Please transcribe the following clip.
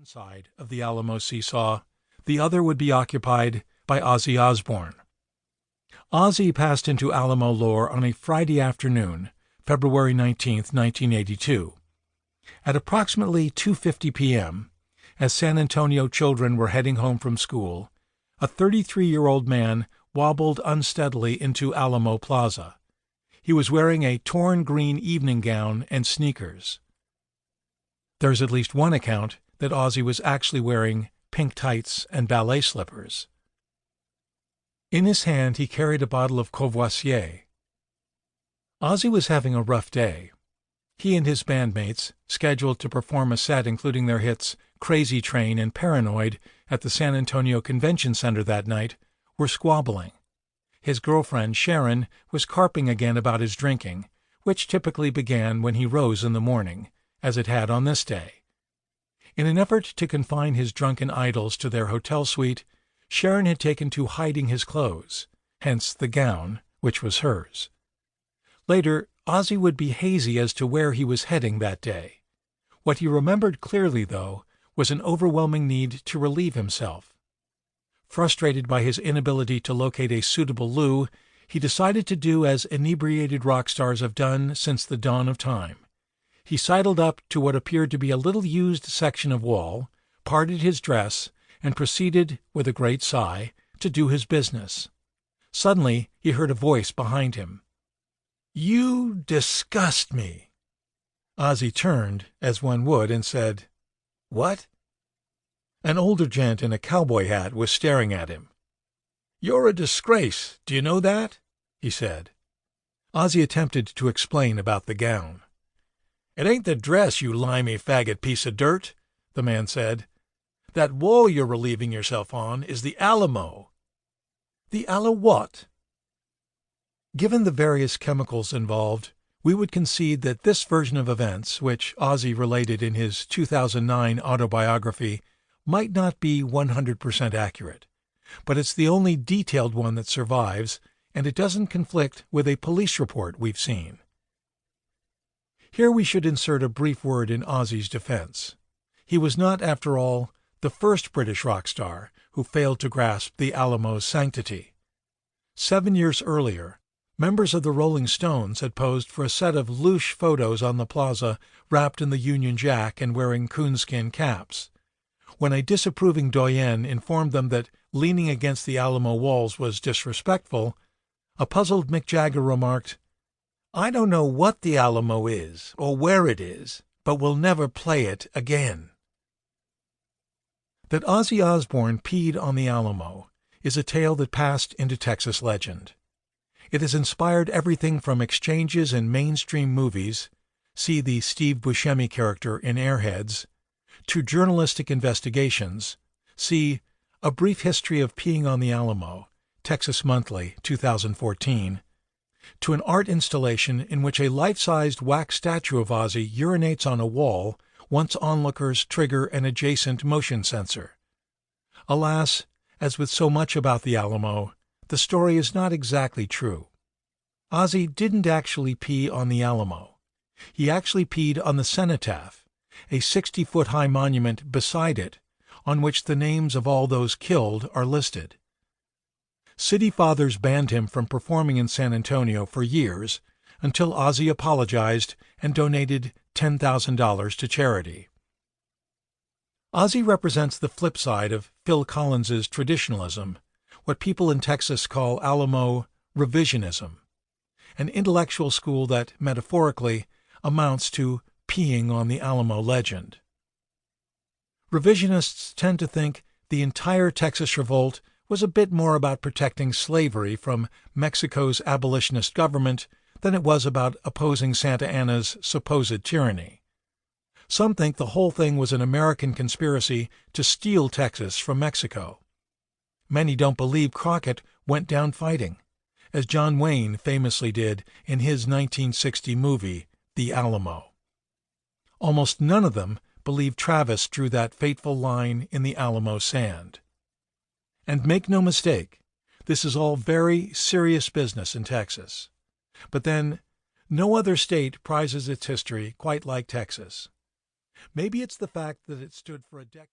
one side of the Alamo seesaw, the other would be occupied by Ozzy Osbourne. Ozzy passed into Alamo lore on a Friday afternoon, February 19th, 1982. At approximately 2:50 p.m., as San Antonio children were heading home from school, a 33-year-old man wobbled unsteadily into Alamo Plaza. He was wearing a torn green evening gown and sneakers. There's at least one account that Ozzy was actually wearing pink tights and ballet slippers. In his hand he carried a bottle of Courvoisier. Ozzy was having a rough day. He and his bandmates, scheduled to perform a set including their hits Crazy Train and Paranoid at the San Antonio Convention Center that night, were squabbling. His girlfriend, Sharon, was carping again about his drinking, which typically began when he rose in the morning, as it had on this day. In an effort to confine his drunken idols to their hotel suite, Sharon had taken to hiding his clothes, hence the gown, which was hers. Later, Ozzy would be hazy as to where he was heading that day. What he remembered clearly, though, was an overwhelming need to relieve himself. Frustrated by his inability to locate a suitable loo, he decided to do as inebriated rock stars have done since the dawn of time. He sidled up to what appeared to be a little used section of wall, parted his dress, and proceeded, with a great sigh, to do his business. Suddenly he heard a voice behind him. "You disgust me." Ozzy turned, as one would, and said, "What?" An older gent in a cowboy hat was staring at him. "You're a disgrace, do you know that?" he said. Ozzy attempted to explain about the gown. "It ain't the dress, you limey faggot piece of dirt," the man said. "That wall you're relieving yourself on is the Alamo." "The what?" Given the various chemicals involved, we would concede that this version of events, which Ozzy related in his 2009 autobiography, might not be 100% accurate. But it's the only detailed one that survives, and it doesn't conflict with a police report we've seen. Here we should insert a brief word in Ozzy's defense. He was not, after all, the first British rock star who failed to grasp the Alamo's sanctity. 7 years earlier, members of the Rolling Stones had posed for a set of louche photos on the plaza wrapped in the Union Jack and wearing coonskin caps. When a disapproving doyen informed them that leaning against the Alamo walls was disrespectful, a puzzled Mick Jagger remarked, "I don't know what the Alamo is or where it is, but we'll never play it again." That Ozzy Osbourne peed on the Alamo is a tale that passed into Texas legend. It has inspired everything from exchanges in mainstream movies, see the Steve Buscemi character in Airheads, to journalistic investigations, see A Brief History of Peeing on the Alamo, Texas Monthly, 2014, to an art installation in which a life-sized wax statue of Ozzy urinates on a wall once onlookers trigger an adjacent motion sensor. Alas, as with so much about the Alamo, the story is not exactly true. Ozzy didn't actually pee on the Alamo. He actually peed on the cenotaph, a 60-foot-high monument beside it, on which the names of all those killed are listed. City fathers banned him from performing in San Antonio for years, until Ozzy apologized and donated $10,000 to charity. Ozzy represents the flip side of Phil Collins's traditionalism, what people in Texas call Alamo revisionism, an intellectual school that, metaphorically, amounts to peeing on the Alamo legend. Revisionists tend to think the entire Texas revolt was a bit more about protecting slavery from Mexico's abolitionist government than it was about opposing Santa Anna's supposed tyranny. Some think the whole thing was an American conspiracy to steal Texas from Mexico. Many don't believe Crockett went down fighting, as John Wayne famously did in his 1960 movie, The Alamo. Almost none of them believe Travis drew that fateful line in the Alamo sand. And make no mistake, this is all very serious business in Texas. But then, no other state prizes its history quite like Texas. Maybe it's the fact that it stood for a decade.